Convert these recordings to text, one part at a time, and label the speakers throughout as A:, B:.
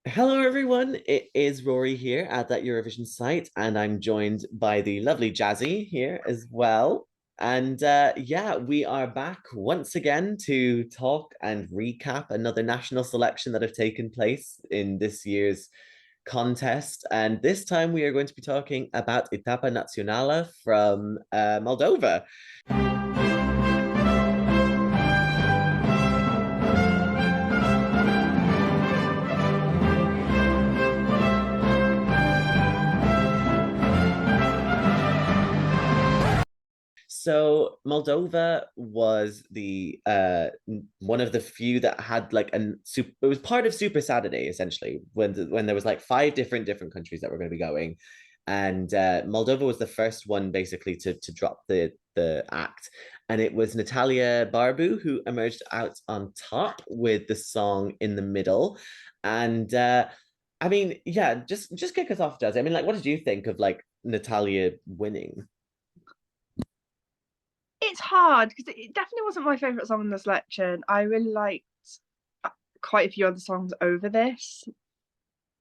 A: Hello, everyone. It is Rory here at that Eurovision site, and I'm joined by the lovely Jazzy here as well. And yeah, we are back once again to talk and recap another national selection that have taken place in this year's contest. And this time we are going to be talking about Etapa Națională from Moldova. So Moldova was the one of the few that had like it was part of Super Saturday essentially when there was like five different countries that were going to be going, and Moldova was the first one basically to drop the act, and it was Natalia Barbu who emerged out on top with the song In the Middle, and I mean yeah, just kick us off, Jazzy. I mean, like, what did you think of like Natalia winning?
B: It's hard because it definitely wasn't my favorite song in the selection. I really liked quite a few other songs over this,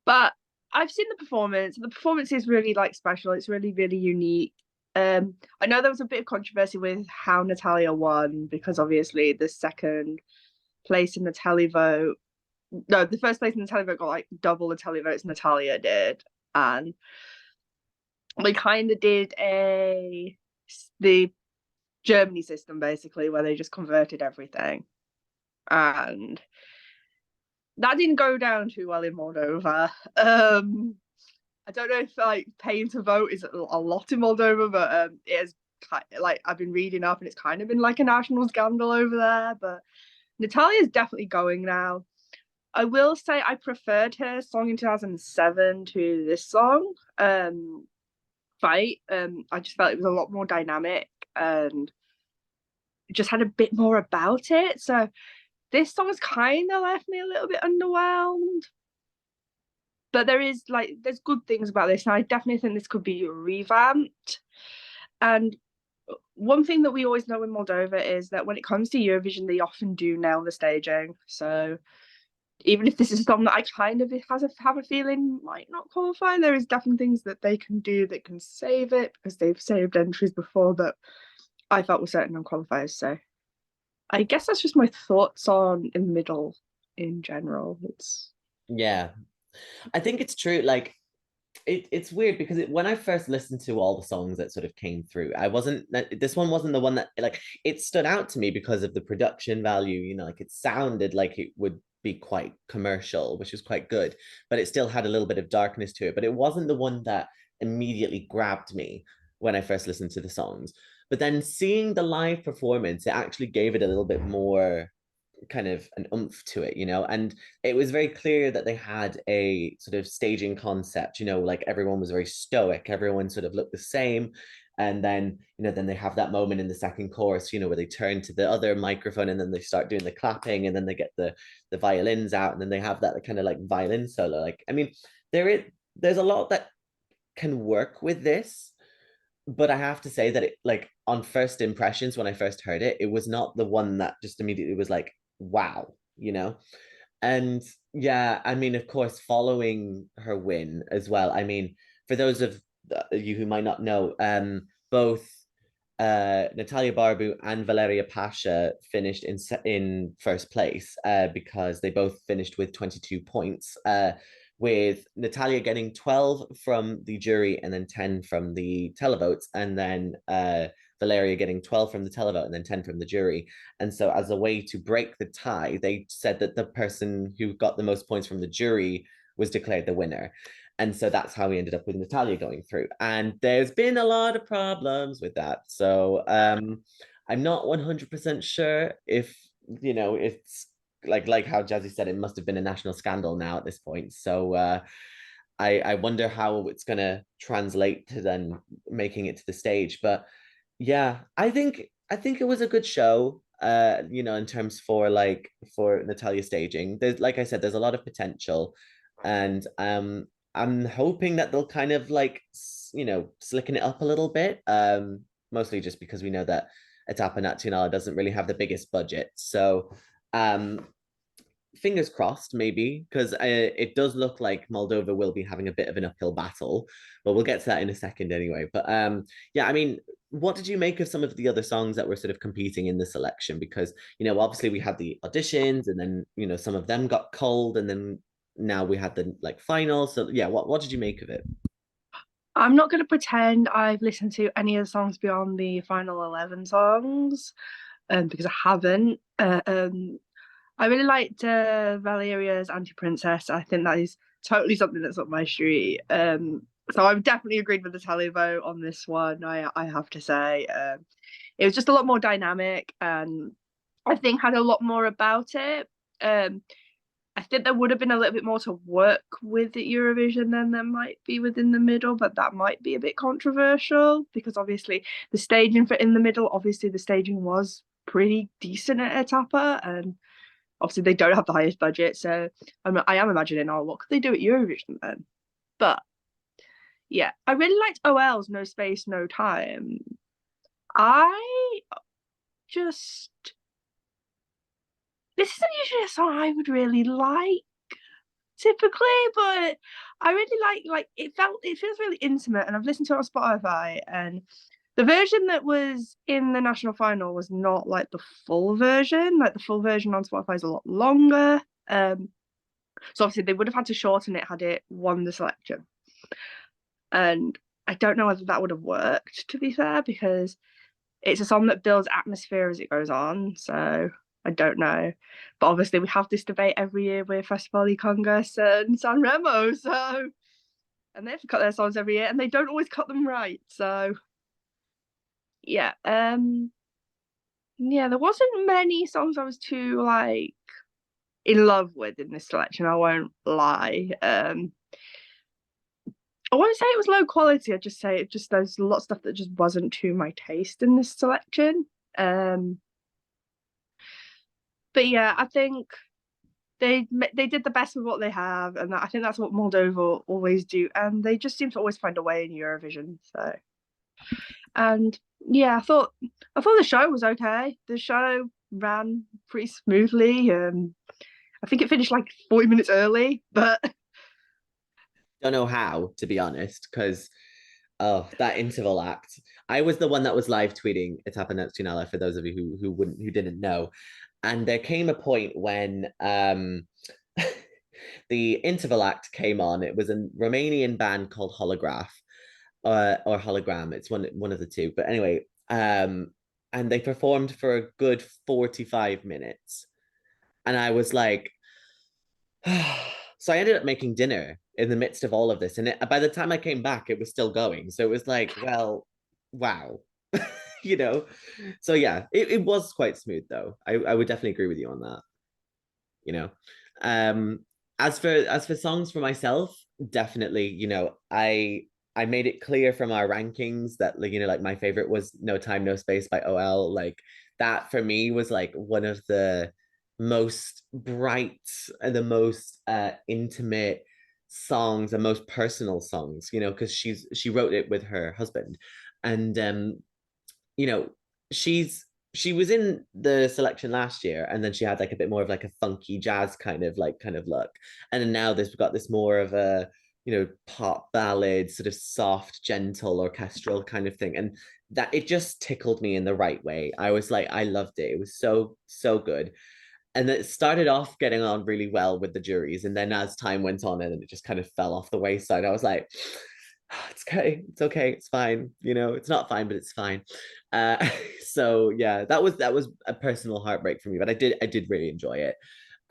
B: but I've seen the performance. The performance is really like special. It's really unique. I know there was a bit of controversy with how Natalia won because obviously the second place in the televote, no, the first place in the televote got like double the televotes Natalia did, and they kind of did the Germany system basically, where they just converted everything. And that didn't go down too well in Moldova. I don't know if like paying to vote is a lot in Moldova, but it is like I've been reading up and it's kind of been like a national scandal over there. But Natalia's definitely going now. I will say I preferred her song in 2007 to this song, Fight. I just felt it was a lot more dynamic and just had a bit more about it. So this song has kind of left me a little bit underwhelmed. But there's good things about this, and I definitely think this could be revamped. And one thing that we always know in Moldova is that when it comes to Eurovision, they often do nail the staging. So even if this is a song that I kind of have a feeling might not qualify, there is definitely things that they can do that can save it because they've saved entries before that I felt were certain non-qualifiers. So I guess that's just my thoughts on In the Middle in general. It's
A: Yeah, I think it's true. Like, it's weird because when I first listened to all the songs that sort of came through, I wasn't this one wasn't the one that like it stood out to me because of the production value. Like it sounded like it would be quite commercial, which was quite good, but it still had a little bit of darkness to it. But it wasn't the one that immediately grabbed me when I first listened to the songs. But then seeing the live performance, it actually gave it a little bit more kind of an oomph to it, and it was very clear that they had a sort of staging concept, like everyone was very stoic, everyone sort of looked the same. And then, then they have that moment in the second chorus, where they turn to the other microphone and then they start doing the clapping and then they get the violins out and then they have that kind of like violin solo. Like, I mean, there's a lot that can work with this, but I have to say that it like on first impressions when I first heard it, it was not the one that just immediately was like, wow. And yeah, I mean, of course, following her win as well. I mean, for those of you who might not know, both Natalia Barbu and Valeria Pasha finished in first place because they both finished with 22 points. With Natalia getting 12 from the jury and then 10 from the televotes, and then Valeria getting 12 from the televote and then 10 from the jury. And so, as a way to break the tie, they said that the person who got the most points from the jury was declared the winner. And so that's how we ended up with Natalia going through. And there's been a lot of problems with that. So I'm not 100% sure if, it's like how Jazzy said, it must have been a national scandal now at this point. So I wonder how it's going to translate to then making it to the stage. But yeah, I think it was a good show. In terms for Natalia staging. There's, like I said, there's a lot of potential, and I'm hoping that they'll kind of like slicken it up a little bit. Mostly just because we know that Etapa Națională doesn't really have the biggest budget. So fingers crossed, maybe, because it does look like Moldova will be having a bit of an uphill battle, but we'll get to that in a second anyway. But yeah, I mean, what did you make of some of the other songs that were sort of competing in the selection? Because, obviously we had the auditions and then, some of them got culled and then now we had the like final. So yeah, what did you make of it?
B: I'm not going to pretend I've listened to any of the songs beyond the final 11 songs, because I haven't. I really liked Valeria's Anti-Princess. I think that is totally something that's up my street. So I've definitely agreed with the tally vote on this one. I have to say, it was just a lot more dynamic, and I think had a lot more about it. I think there would have been a little bit more to work with at Eurovision than there might be within the middle, but that might be a bit controversial because obviously the staging for in the middle, obviously the staging was pretty decent at Etapa, and obviously they don't have the highest budget, so I am imagining, oh, what could they do at Eurovision then? But yeah, I really liked OL's No Space, No Time. I just this isn't usually a song I would really like typically, but I really like it feels really intimate, and I've listened to it on Spotify, and the version that was in the national final was not like the full version. Like the full version on Spotify is a lot longer. So obviously they would have had to shorten it had it won the selection. And I don't know whether that would have worked, to be fair, because it's a song that builds atmosphere as it goes on. So I don't know. But obviously we have this debate every year with Festival y Congress and San Remo. So and they have to cut their songs every year and they don't always cut them right. So yeah. Yeah, there wasn't many songs I was too like in love with in this selection, I won't lie. I won't say it was low quality. I'd just say it just there's a lot of stuff that just wasn't to my taste in this selection. Um, but yeah, I think they did the best with what they have, and I think that's what Moldova always do, and they just seem to always find a way in Eurovision. So, and yeah, I thought the show was okay. The show ran pretty smoothly. I think it finished like 40 minutes early, but
A: Don't know how, to be honest, because oh, that interval act. I was the one that was live tweeting Etapa Națională for those of you who didn't know. And there came a point when the interval act came on. It was a Romanian band called Holograph, or Hologram. It's one of the two. But anyway, and they performed for a good 45 minutes. And I was like, so I ended up making dinner in the midst of all of this. And by the time I came back, it was still going. So it was like, well, wow. you know? So yeah, it was quite smooth though. I would definitely agree with you on that, you know. Um, as for songs for myself, definitely, I made it clear from our rankings that like, like my favorite was No Time, No Space by OL. Like that for me was like one of the most bright and the most intimate songs, the most personal songs, because she wrote it with her husband. And you know, she was in the selection last year, and then she had like a bit more of like a funky jazz kind of look. And then now we've got this more of a pop ballad, sort of soft, gentle, orchestral kind of thing. And that it just tickled me in the right way. I was like, I loved it. It was so, so good. And it started off getting on really well with the juries. And then as time went on, and it just kind of fell off the wayside, I was like, it's okay, it's fine. It's not fine, but it's fine. Uh, so yeah, that was a personal heartbreak for me, but I did really enjoy it.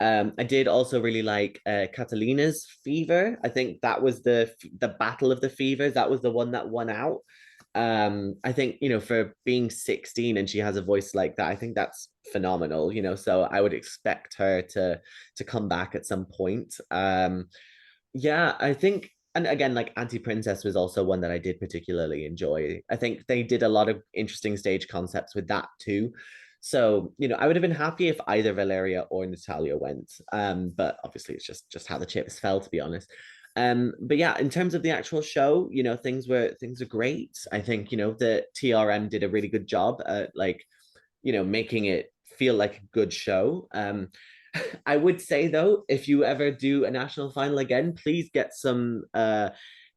A: I did also really like Catalina's Fever. I think that was the Battle of the Fevers. That was the one that won out. I think for being 16 and she has a voice like that, I think that's phenomenal. So I would expect her to come back at some point. Yeah, I think, and again, like Anti-Princess was also one that I did particularly enjoy. I think they did a lot of interesting stage concepts with that too. So, I would have been happy if either Valeria or Natalia went. But obviously it's just how the chips fell, to be honest. But yeah, in terms of the actual show, things are great. I think, the TRM did a really good job at like, making it feel like a good show. I would say though, if you ever do a national final again, please get some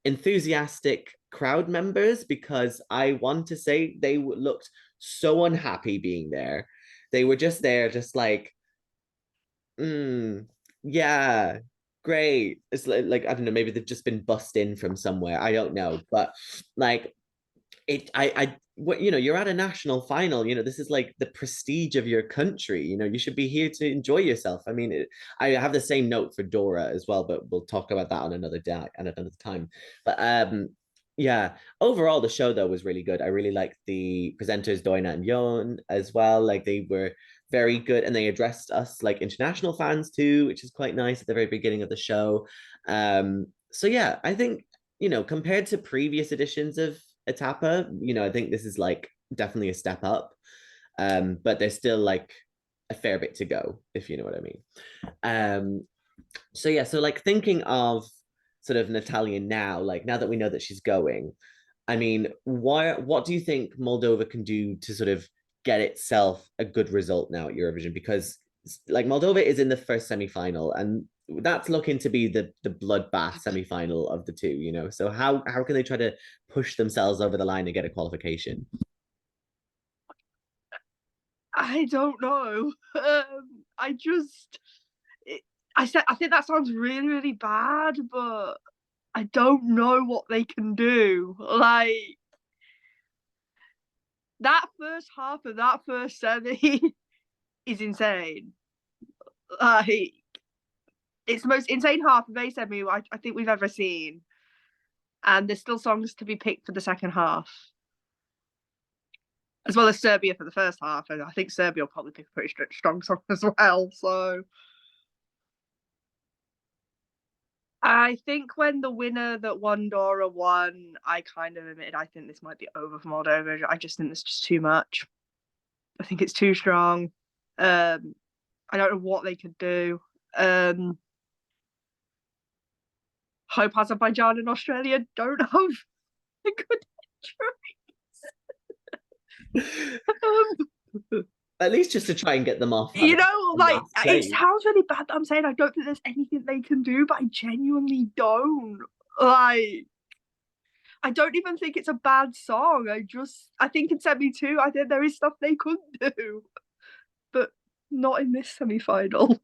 A: enthusiastic crowd members, because I want to say they looked so unhappy being there. They were just there, just like, yeah, great. It's like I don't know, maybe they've just been bussed in from somewhere. I don't know, but like what, you're at a national final. This is like the prestige of your country. You should be here to enjoy yourself. I mean, I have the same note for Dora as well, but we'll talk about that on another day and another time. But yeah, overall the show though was really good. I really liked the presenters Doina and Yon as well. Like they were very good, and they addressed us like international fans too, which is quite nice at the very beginning of the show. So yeah, I think compared to previous editions of Etapa, I think this is like definitely a step up. But there's still like a fair bit to go, if you know what I mean. So yeah, so like thinking of sort of Natalia now, like now that we know that she's going, I mean, what do you think Moldova can do to sort of get itself a good result now at Eurovision? Because like Moldova is in the first semi-final, and that's looking to be the bloodbath semi-final of the two. So how can they try to push themselves over the line and get a qualification?
B: I don't know. I just, it, I think that sounds really, really bad, but I don't know what they can do. Like that first half of that first semi is insane. Like it's the most insane half of a semi I think we've ever seen, and there's still songs to be picked for the second half, as well as Serbia for the first half, and I think Serbia will probably pick a pretty strong song as well. So I think when the winner that won Dora won, I kind of admitted I think this might be over for Moldova. I just think there's just too much. I think it's too strong. I don't know what they could do. Hope Azerbaijan and Australia don't have a good entry.
A: At least just to try and get them off.
B: Like it sounds really bad that I'm saying I don't think there's anything they can do, but I genuinely don't. Like I don't even think it's a bad song. I think in semi two, I think there is stuff they could do, but not in this semi final.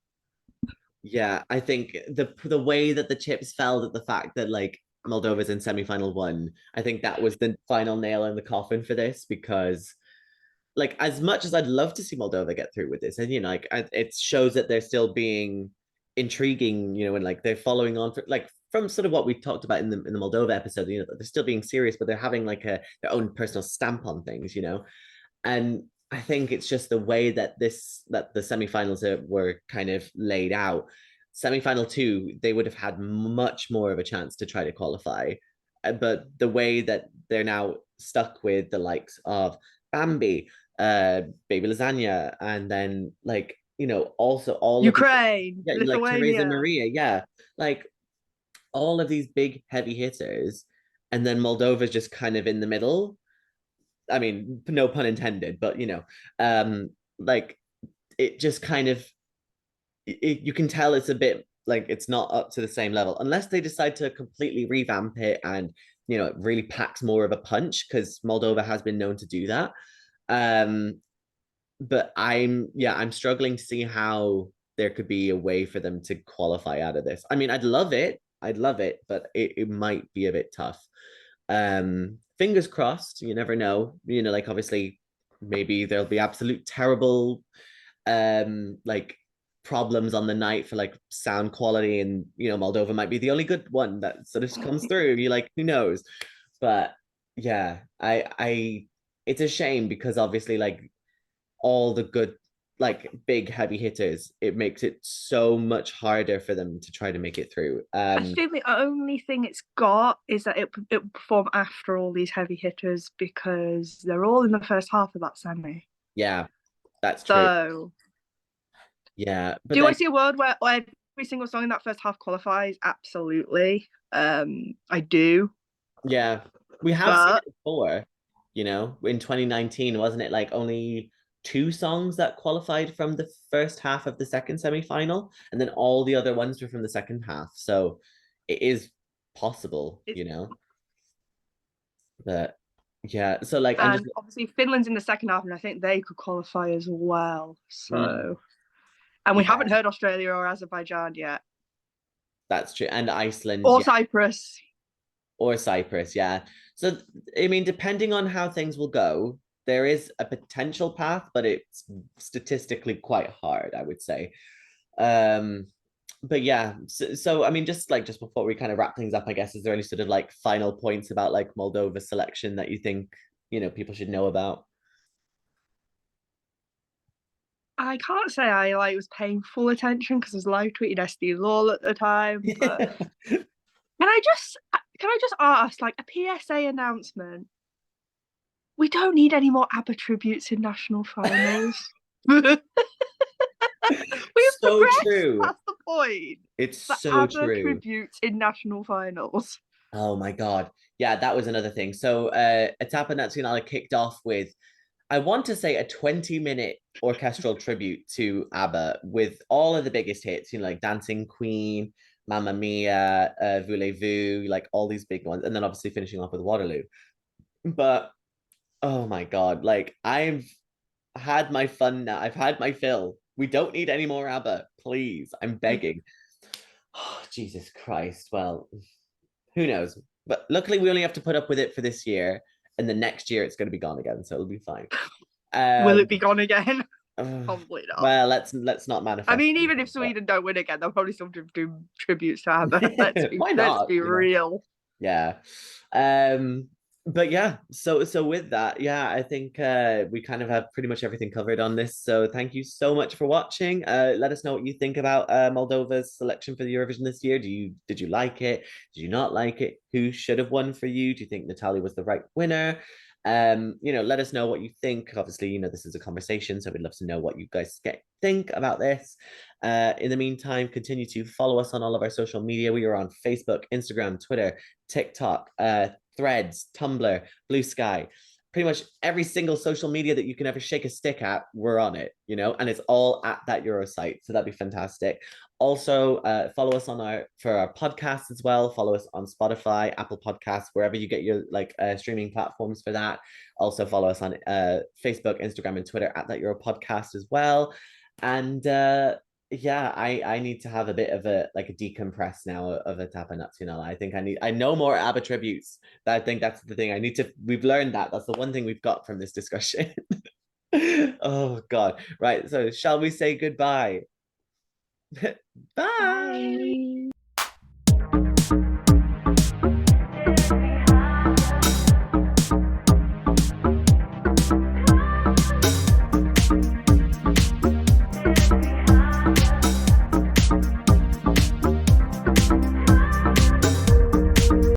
A: Yeah, I think the way that the chips fell at the fact that like Moldova's in semi-final one, I think that was the final nail in the coffin for this, because like as much as I'd love to see Moldova get through with this, and like it shows that they're still being intriguing, and like they're following on for like from sort of what we talked about in the Moldova episode, they're still being serious, but they're having like their own personal stamp on things. And I think it's just the way that the semifinals were kind of laid out. Semifinal two, they would have had much more of a chance to try to qualify, but the way that they're now stuck with the likes of Bambi, Baby Lasagna, and then like also all of
B: Ukraine,
A: yeah, like Teresa
B: Lithuania.
A: Maria, yeah, like all of these big heavy hitters, and then Moldova's just kind of in the middle. I mean, no pun intended, but like it just kind of you can tell it's a bit like it's not up to the same level unless they decide to completely revamp it and it really packs more of a punch, because Moldova has been known to do that. But I'm struggling to see how there could be a way for them to qualify out of this. I mean, I'd love it, but it might be a bit tough. Fingers crossed, you never know. Like obviously maybe there'll be absolute terrible like problems on the night for like sound quality, and Moldova might be the only good one that sort of comes through. You like, who knows? But yeah, I it's a shame, because obviously like all the good like big heavy hitters, it makes it so much harder for them to try to make it through.
B: I think the only thing it's got is that it will perform after all these heavy hitters because they're all in the first half of that semi.
A: Yeah, that's true.
B: So,
A: Yeah, but
B: do I
A: then
B: see a world where every single song in that first half qualifies? Absolutely. I do.
A: yeah, we have seen
B: But
A: it before, in 2019, wasn't it? Like only two songs that qualified from the first half of the second semi-final, and then all the other ones were from the second half. So it is possible,
B: It's,
A: you know. But yeah, so like I'm just
B: and obviously Finland's in the second half, and I think they could qualify as well.
A: mm,
B: So, and we
A: yeah,
B: haven't heard Australia or Azerbaijan yet,
A: that's true. And Iceland,
B: or
A: yeah,
B: Cyprus.
A: or Cyprus, yeah. So I mean, depending on how things will go, there is a potential path, but it's statistically quite hard, I would say. Um, but yeah, so I mean, just before we kind of wrap things up, I guess, is there any sort of like final points about like Moldova's selection that you think, people should know about?
B: I can't say I like was paying full attention because I was live tweeting SD Law at the time. But can I just ask, like, a PSA announcement? We don't need any more ABBA tributes in national finals. We've
A: So
B: progressed
A: true.
B: past the point
A: It's
B: for
A: so
B: ABBA
A: true.
B: tributes in national finals.
A: Oh my God. Yeah, that was another thing. So Etapa Națională kicked off with, I want to say, a 20-minute orchestral tribute to ABBA with all of the biggest hits, like Dancing Queen, Mamma Mia, Voulez-Vous, like all these big ones, and then obviously finishing off with Waterloo. But oh my God, like I've had my fun now. I've had my fill. We don't need any more ABBA, please. I'm begging. Oh, Jesus Christ. Well, who knows? But luckily, we only have to put up with it for this year, and the next year it's going to be gone again, so it'll be fine.
B: Will
A: Um,
B: it be gone again?
A: uh,
B: Probably not.
A: well, let's not
B: I
A: manifest
B: mean, even if
A: anything, but
B: Sweden don't win again, they'll probably still do tributes to ABBA. Let's be
A: why
B: let's
A: not?
B: be real.
A: Yeah. Um, but yeah, so with that, yeah, I think we kind of have pretty much everything covered on this. So thank you so much for watching. Let us know what you think about Moldova's selection for the Eurovision this year. Did you like it? Did you not like it? Who should have won for you? Do you think Natalia was the right winner? Let us know what you think. Obviously, this is a conversation, so we'd love to know what you guys think about this. In the meantime, continue to follow us on all of our social media. We are on Facebook, Instagram, Twitter, TikTok, Threads, Tumblr, Blue Sky. Pretty much every single social media that you can ever shake a stick at, we're on it, and it's all at that Euro site. So that'd be fantastic. Also, follow us for our podcast as well. Follow us on Spotify, Apple Podcasts, wherever you get your streaming platforms for that. Also, follow us on Facebook, Instagram, and Twitter at that Euro podcast as well. And yeah, I need to have a bit of a decompress now of Etapa Națională. I think I know more ABBA tributes. I think that's the thing. We've learned that. That's the one thing we've got from this discussion. Oh God. Right. So shall we say goodbye? Bye.
B: Bye.